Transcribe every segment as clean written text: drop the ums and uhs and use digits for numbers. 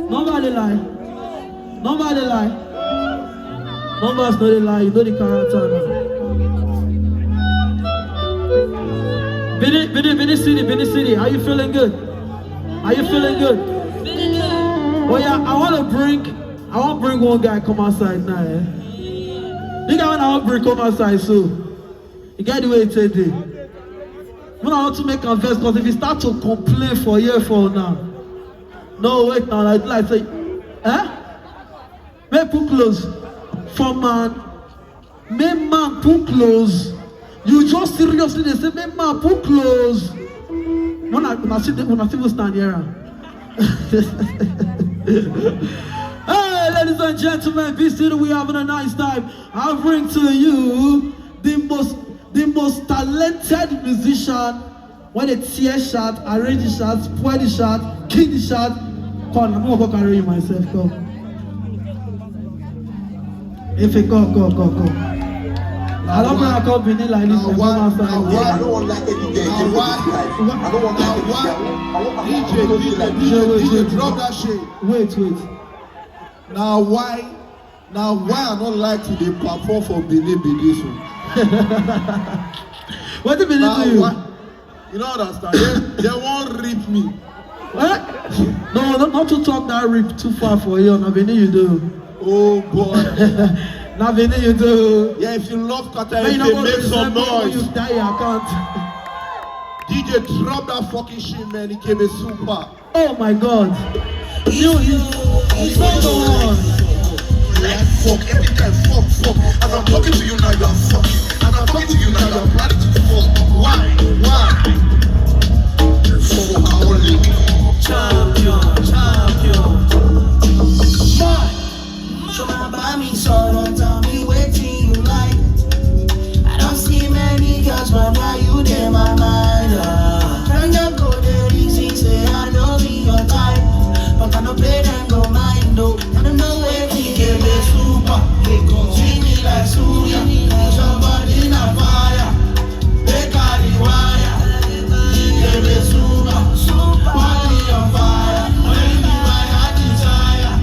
Nobody lie. Nobody lie. Numbers know they lie. You know the character now. Benin City. Are you feeling good? Are you feeling good? Oh yeah, I want to bring one guy come outside now. The guy when I want to bring come outside, so you get the way it's a day. When I want to make a verse, because if you start to complain for a year for now, no wait now, like say, make put close, for man, make man put close. You just seriously they say, make man put close. When I see people stand here. Hey, ladies and gentlemen, be still, we having a nice time. I bring to you the most talented musician when they tear shot, arrange the shots, point the shot, kick the shot. Come on, I'm gonna go carry you myself. Come. If you come. I don't want to come Benin like this. I don't want like anything. I don't want DJ, drop that shit. Wait. Now why I don't like to dey perform for Benin be this one? What do Benin do you? You don't understand. They won't rip me. What? No, not to talk that rip too far for you. Now Benin you do. Oh boy. Now Benin you do. Yeah, if you love Qatar, if they make some noise. You die, I can't. DJ, drop that fucking shit, man. Ikebe Supa. Oh my God. He's not the one. Like fuck, every time fuck. As I'm talking to you now, you're fucking. As I'm talking to you now, you're planning to fuck. Why? Fuck only. Champion. Man, so my baby, so don't tell me waiting you like. I don't see many girls, but now you in my mind. Trying to go there easy, say I know be your type. But I don't play them, go mind, no. I don't know where he gave me super. They gon' treat me like Suya. Somebody in a fire. They got the wire. He gave me super. Body on fire. When you my heart desire.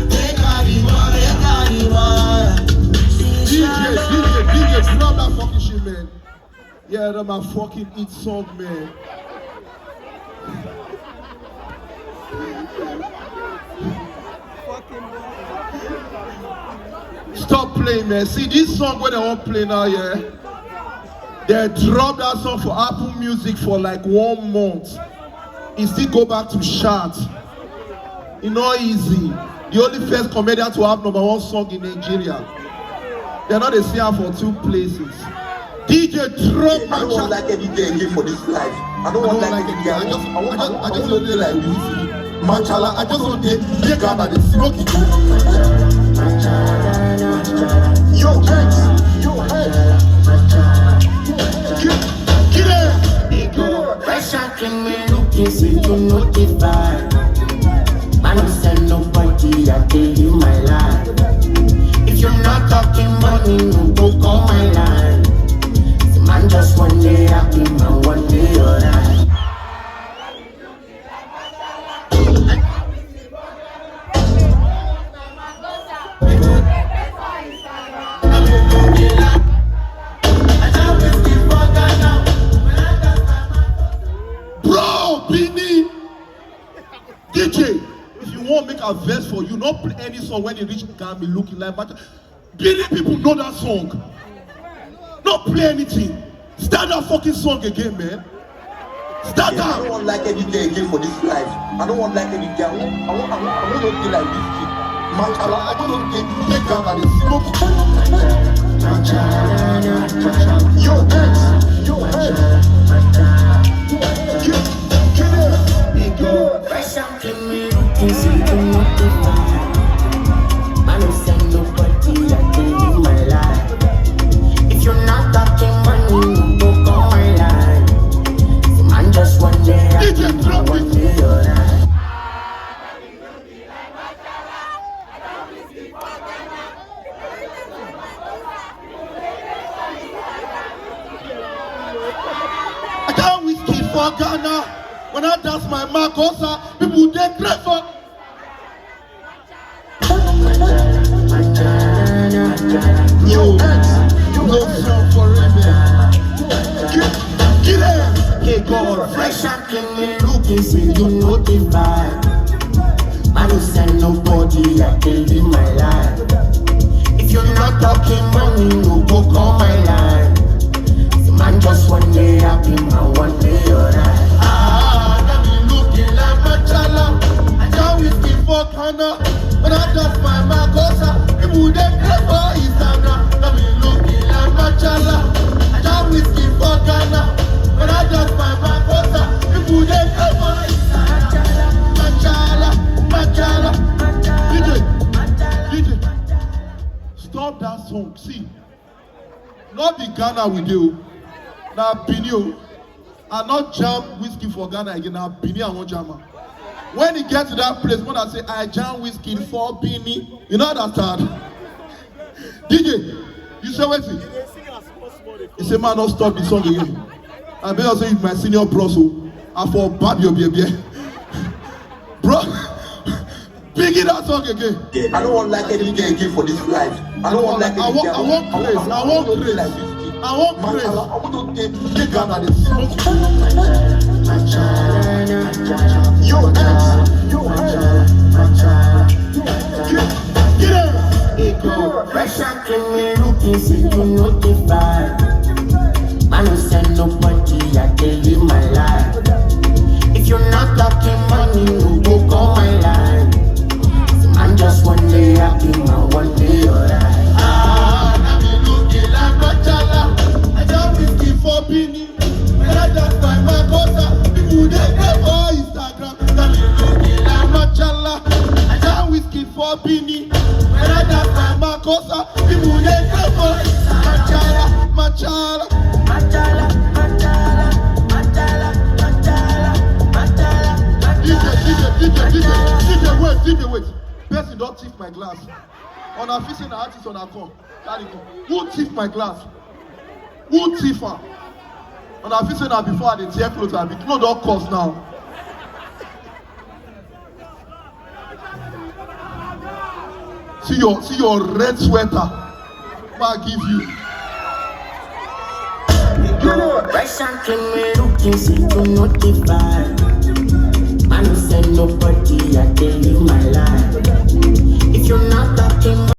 They got the wire. DJ, drop that fucking shit, man. Yeah, that's my fucking hit song, man. Stop playing, man. See this song where they won't play now, yeah? They dropped that song for Apple Music for like 1 month. It still go back to chart. It's not easy. The only first comedian to have #1 song in Nigeria. They're not the same for 2 places. DJ drop I don't want like anything again for this life. I don't want like anything. I just want to play like this. Machala, I just want to take out the smoke. Yo, James, yo, hey. Get it. Pressure can make you kiss it to notify. I don't send nobody, I tell you my life. If you're not talking money, no go call my line. The man just one day happy, man, one day alright. Benin DJ, if you want to make a verse for you, not play any song when you reach Gambia looking like but Benin people know that song. Not play anything. Start that fucking song again, man. Start that. I don't want like anything again for this life. I don't want like anything. I want to be like this kid. Machala, I just want to take out the smoke. Yo, X, yo, X. If you're not talking money, no go call my line. The man just one day happy, one day alright. I can't whiskey for Ghana. When I dance my Makosa, people they cry for. Yo, no song for it, man. Get it. Hey God, fresh and clean, looking, say you know the vibe. Man, you send nobody, I can live my life. If you're not talking money, no go call my line. The man just one day happy, man, one day alright. Got me looking like Machala. I can't whiskey for Ghana, but I just find my cosa. People they play for Instagram. Got me looking like Machala. I can't whiskey for Ghana, but I just find my cosa. People they play for Instagram. Machala. DJ. Stop that song. See, not the Ghana we do. Now Benin. I not jam whiskey for Ghana again. Now Benin I won't jam. When he gets to that place, when I say I jam whiskey for Benin, you know understand? DJ, you say what? He say man, not stop the song again. I better say if my senior bro, so I for bad your baby, bro. Biggie that song again. I don't want like any girl again for this life. I don't want like any girl. I want praise. I want praise. I want praise. I want to take Ghana this. Yo, get it. Hey God, fresh and clean, looking, say you know the vibe. Man, you send nobody, I can live my life. If you're not talking money, no go call my line. I'm just one day happy, man, one day alright. Got me looking like Machala. I just whiskey for Benin, and I just find my cosa. People they play for Instagram. Got me looking like Machala. I just whiskey for Benin, and I just find my cosa. People they play for Instagram. Machala. DJ, wait. Person don't thief my glass. On a fishing artist on a call. Who thief my glass? Who thief her? On a fishing her before I tear clothes, I be clothes don't cost now. See your red sweater. What I give you? Fresh and clean, looking, say you know the vibe. Man, you send nobody, I can live my life. If you're not talking